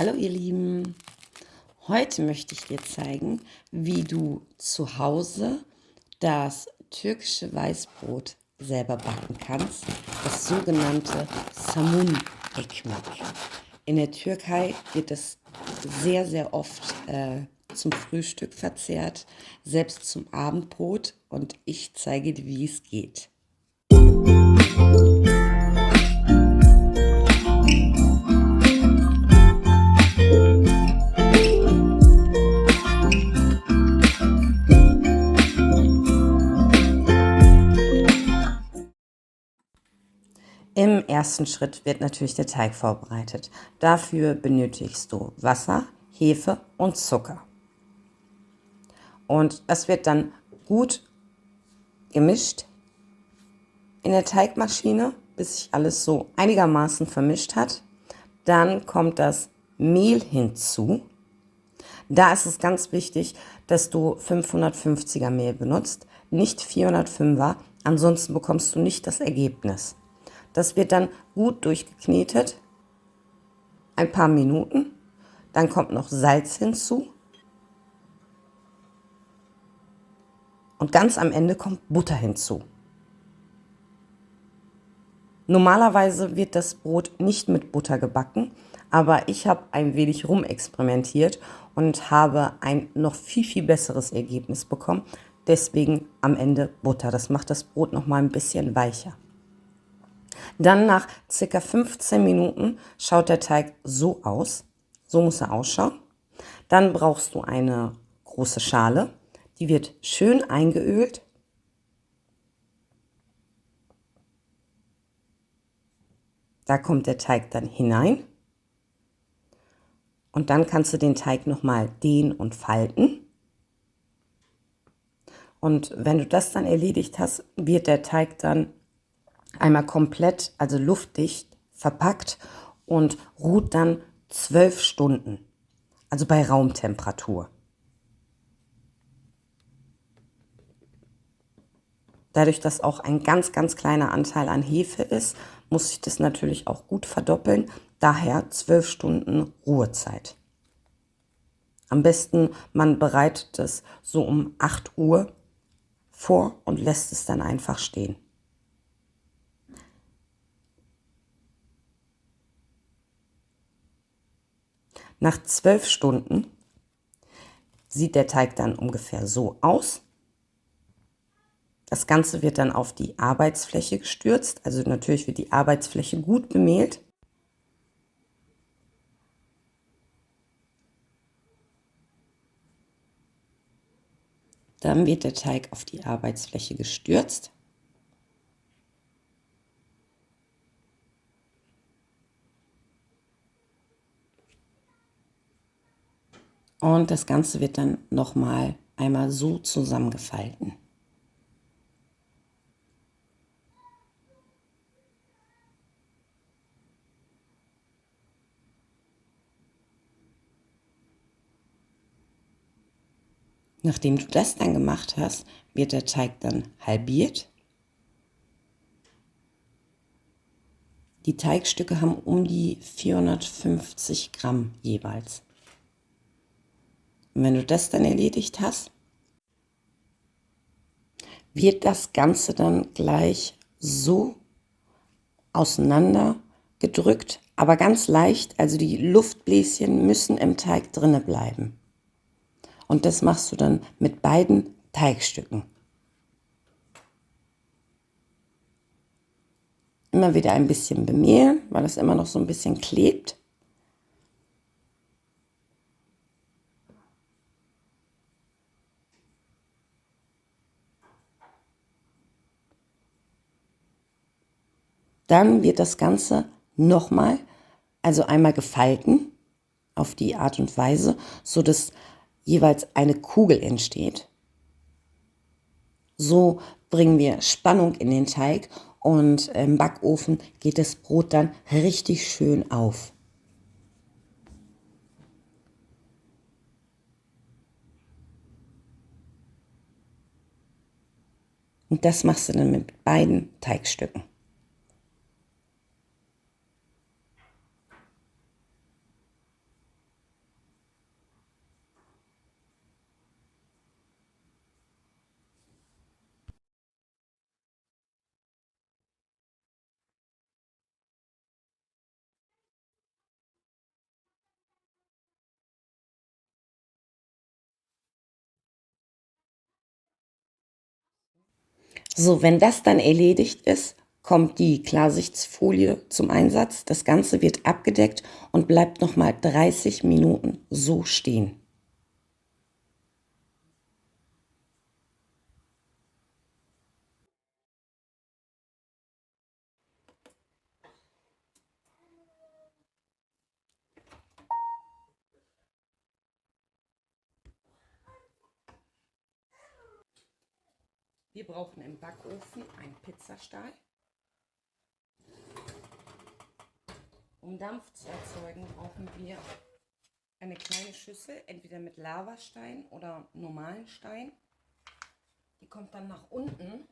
Hallo ihr Lieben, heute möchte ich dir zeigen, wie du zu Hause das türkische Weißbrot selber backen kannst, das sogenannte Samun Ekmek. In der Türkei wird es sehr, sehr oft zum Frühstück verzehrt, selbst zum Abendbrot, und ich zeige dir, wie es geht. Im ersten Schritt wird natürlich der Teig vorbereitet. Dafür benötigst du Wasser, Hefe und Zucker. Und das wird dann gut gemischt in der Teigmaschine, bis sich alles so einigermaßen vermischt hat. Dann kommt das Mehl hinzu. Da ist es ganz wichtig, dass du 550er Mehl benutzt, nicht 405er, ansonsten bekommst du nicht das Ergebnis. Das wird dann gut durchgeknetet, ein paar Minuten. Dann kommt noch Salz hinzu. Und ganz am Ende kommt Butter hinzu. Normalerweise wird das Brot nicht mit Butter gebacken, aber ich habe ein wenig rumexperimentiert und habe ein noch viel, viel besseres Ergebnis bekommen. Deswegen am Ende Butter. Das macht das Brot noch mal ein bisschen weicher. Dann nach ca. 15 Minuten schaut der Teig so aus. So muss er ausschauen. Dann brauchst du eine große Schale. Die wird schön eingeölt. Da kommt der Teig dann hinein. Und dann kannst du den Teig nochmal dehnen und falten. Und wenn du das dann erledigt hast, wird der Teig dann einmal komplett, also luftdicht, verpackt und ruht dann 12 Stunden, also bei Raumtemperatur. Dadurch, dass auch ein ganz, ganz kleiner Anteil an Hefe ist, muss sich das natürlich auch gut verdoppeln. Daher 12 Stunden Ruhezeit. Am besten, man bereitet es so um 8 Uhr vor und lässt es dann einfach stehen. Nach 12 Stunden sieht der Teig dann ungefähr so aus. Das Ganze wird dann auf die Arbeitsfläche gestürzt. Also natürlich wird die Arbeitsfläche gut bemehlt. Dann wird der Teig auf die Arbeitsfläche gestürzt. Und das Ganze wird dann nochmal einmal so zusammengefalten. Nachdem du das dann gemacht hast, wird der Teig dann halbiert. Die Teigstücke haben um die 450 Gramm jeweils. Und wenn du das dann erledigt hast, wird das Ganze dann gleich so auseinander gedrückt, aber ganz leicht. Also die Luftbläschen müssen im Teig drinne bleiben. Und das machst du dann mit beiden Teigstücken. Immer wieder ein bisschen bemehlen, weil das immer noch so ein bisschen klebt. Dann wird das Ganze nochmal, also einmal gefalten auf die Art und Weise, so dass jeweils eine Kugel entsteht. So bringen wir Spannung in den Teig und im Backofen geht das Brot dann richtig schön auf. Und das machst du dann mit beiden Teigstücken. So, wenn das dann erledigt ist, kommt die Klarsichtfolie zum Einsatz. Das Ganze wird abgedeckt und bleibt nochmal 30 Minuten so stehen. Wir brauchen im Backofen einen Pizzastahl. Um Dampf zu erzeugen, brauchen wir eine kleine Schüssel, entweder mit Lavastein oder normalen Stein. Die kommt dann nach unten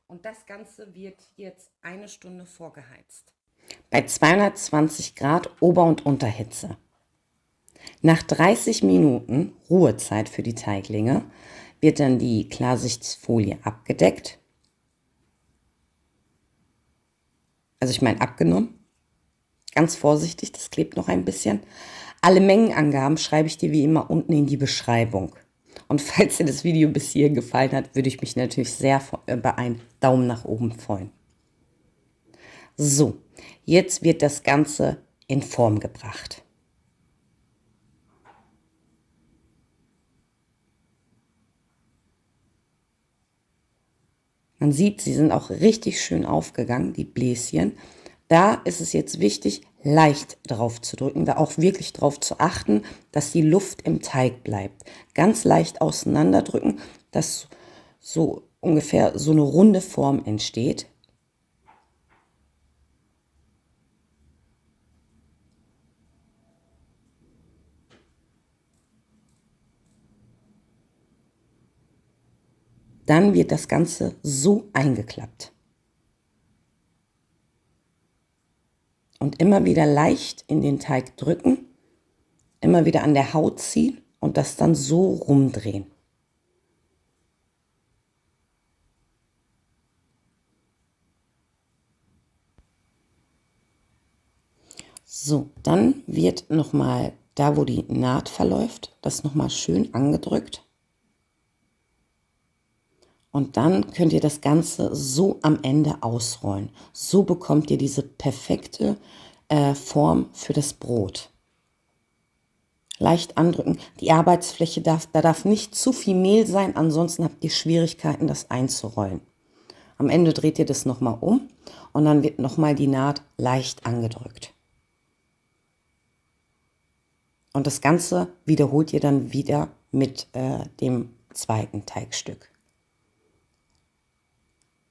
und das Ganze wird jetzt 1 Stunde vorgeheizt. Bei 220 Grad Ober- und Unterhitze. Nach 30 Minuten Ruhezeit für die Teiglinge wird dann die Klarsichtfolie abgedeckt. Also ich meine abgenommen. Ganz vorsichtig, das klebt noch ein bisschen. Alle Mengenangaben schreibe ich dir wie immer unten in die Beschreibung. Und falls dir das Video bis hier gefallen hat, würde ich mich natürlich sehr über einen Daumen nach oben freuen. So, jetzt wird das Ganze in Form gebracht. Man sieht, sie sind auch richtig schön aufgegangen, die Bläschen. Da ist es jetzt wichtig, leicht drauf zu drücken, da auch wirklich drauf zu achten, dass die Luft im Teig bleibt. Ganz leicht auseinanderdrücken, dass so ungefähr so eine runde Form entsteht. Dann wird das Ganze so eingeklappt. Und immer wieder leicht in den Teig drücken, immer wieder an der Haut ziehen und das dann so rumdrehen. So, dann wird nochmal da, wo die Naht verläuft, das nochmal schön angedrückt. Und dann könnt ihr das Ganze so am Ende ausrollen. So bekommt ihr diese perfekte Form für das Brot. Leicht andrücken. Die Arbeitsfläche da darf nicht zu viel Mehl sein, ansonsten habt ihr Schwierigkeiten, das einzurollen. Am Ende dreht ihr das nochmal um und dann wird nochmal die Naht leicht angedrückt. Und das Ganze wiederholt ihr dann wieder mit dem zweiten Teigstück.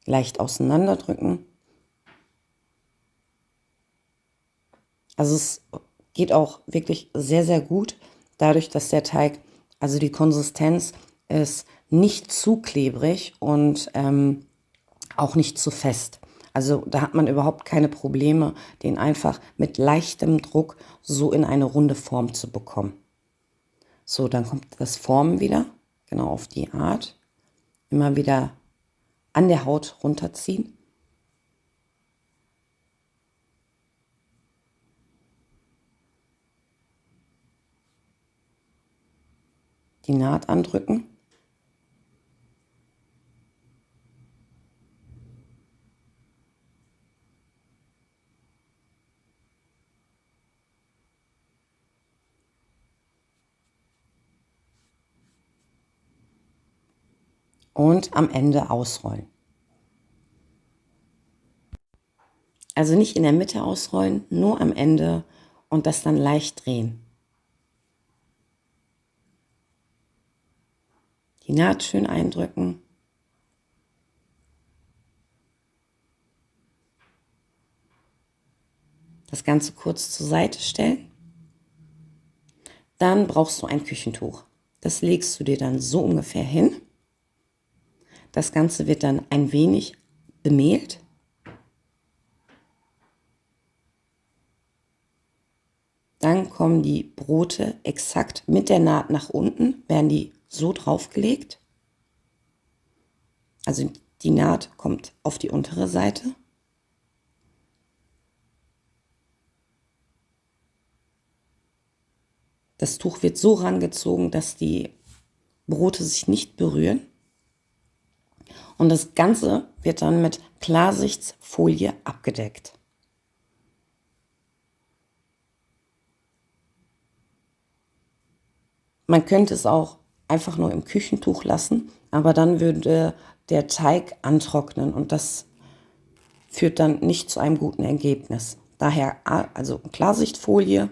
Leicht auseinanderdrücken. Also es geht auch wirklich sehr, sehr gut, dadurch, dass der Teig, also die Konsistenz ist nicht zu klebrig und auch nicht zu fest. Also da hat man überhaupt keine Probleme, den einfach mit leichtem Druck so in eine runde Form zu bekommen. So, dann kommt das Formen wieder, genau auf die Art. Immer wieder an der Haut runterziehen. Die Naht andrücken. Und am Ende ausrollen. Also nicht in der Mitte ausrollen, nur am Ende und das dann leicht drehen. Die Naht schön eindrücken. Das Ganze kurz zur Seite stellen. Dann brauchst du ein Küchentuch. Das legst du dir dann so ungefähr hin. Das Ganze wird dann ein wenig bemehlt. Dann kommen die Brote exakt mit der Naht nach unten, werden die so draufgelegt. Also die Naht kommt auf die untere Seite. Das Tuch wird so rangezogen, dass die Brote sich nicht berühren. Und das Ganze wird dann mit Klarsichtfolie abgedeckt. Man könnte es auch einfach nur im Küchentuch lassen, aber dann würde der Teig antrocknen und das führt dann nicht zu einem guten Ergebnis. Daher also Klarsichtfolie.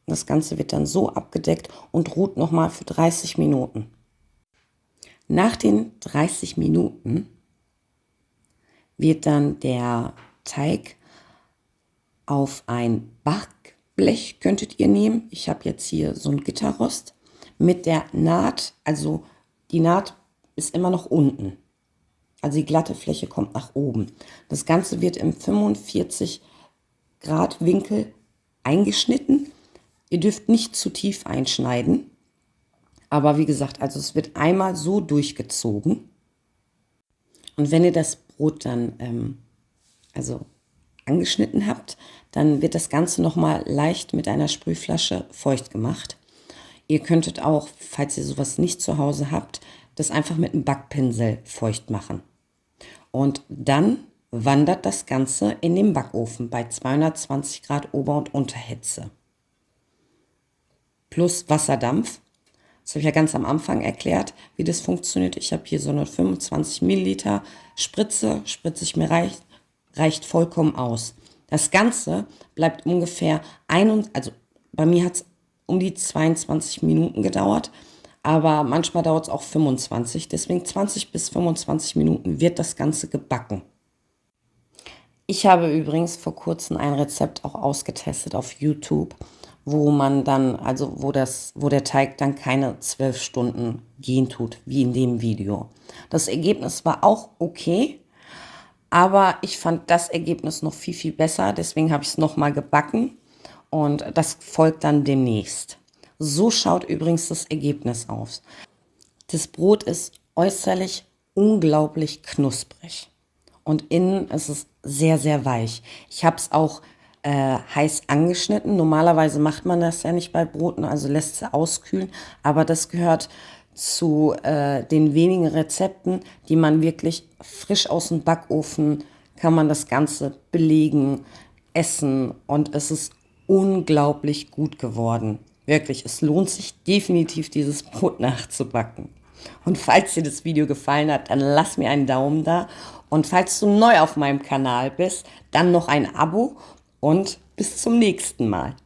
Das Ganze wird dann so abgedeckt und ruht nochmal für 30 Minuten. Nach den 30 Minuten wird dann der Teig auf ein Backblech, könntet ihr nehmen. Ich habe jetzt hier so ein Gitterrost mit der Naht, also die Naht ist immer noch unten. Also die glatte Fläche kommt nach oben. Das Ganze wird im 45 Grad Winkel eingeschnitten. Ihr dürft nicht zu tief einschneiden. Aber wie gesagt, also es wird einmal so durchgezogen. Und wenn ihr das Brot dann also angeschnitten habt, dann wird das Ganze nochmal leicht mit einer Sprühflasche feucht gemacht. Ihr könntet auch, falls ihr sowas nicht zu Hause habt, das einfach mit einem Backpinsel feucht machen. Und dann wandert das Ganze in den Backofen bei 220 Grad Ober- und Unterhitze. Plus Wasserdampf. Das habe ich ja ganz am Anfang erklärt, wie das funktioniert. Ich habe hier so eine 25 Milliliter Spritze ich mir reicht vollkommen aus. Das Ganze bleibt ungefähr also bei mir hat es um die 22 Minuten gedauert, aber manchmal dauert es auch 25. Deswegen 20 bis 25 Minuten wird das Ganze gebacken. Ich habe übrigens vor kurzem ein Rezept auch ausgetestet auf YouTube, wo man dann, also wo der Teig dann keine 12 Stunden gehen tut, wie in dem Video. Das Ergebnis war auch okay, aber ich fand das Ergebnis noch viel, viel besser. Deswegen habe ich es nochmal gebacken und das folgt dann demnächst. So schaut übrigens das Ergebnis aus. Das Brot ist äußerlich unglaublich knusprig und innen ist es sehr, sehr weich. Ich habe es auch heiß angeschnitten. Normalerweise macht man das ja nicht bei Broten, also lässt sie auskühlen. Aber das gehört zu den wenigen Rezepten, die man wirklich frisch aus dem Backofen, kann man das Ganze belegen, essen. Und es ist unglaublich gut geworden. Wirklich, es lohnt sich definitiv, dieses Brot nachzubacken. Und falls dir das Video gefallen hat, dann lass mir einen Daumen da. Und falls du neu auf meinem Kanal bist, dann noch ein Abo und bis zum nächsten Mal.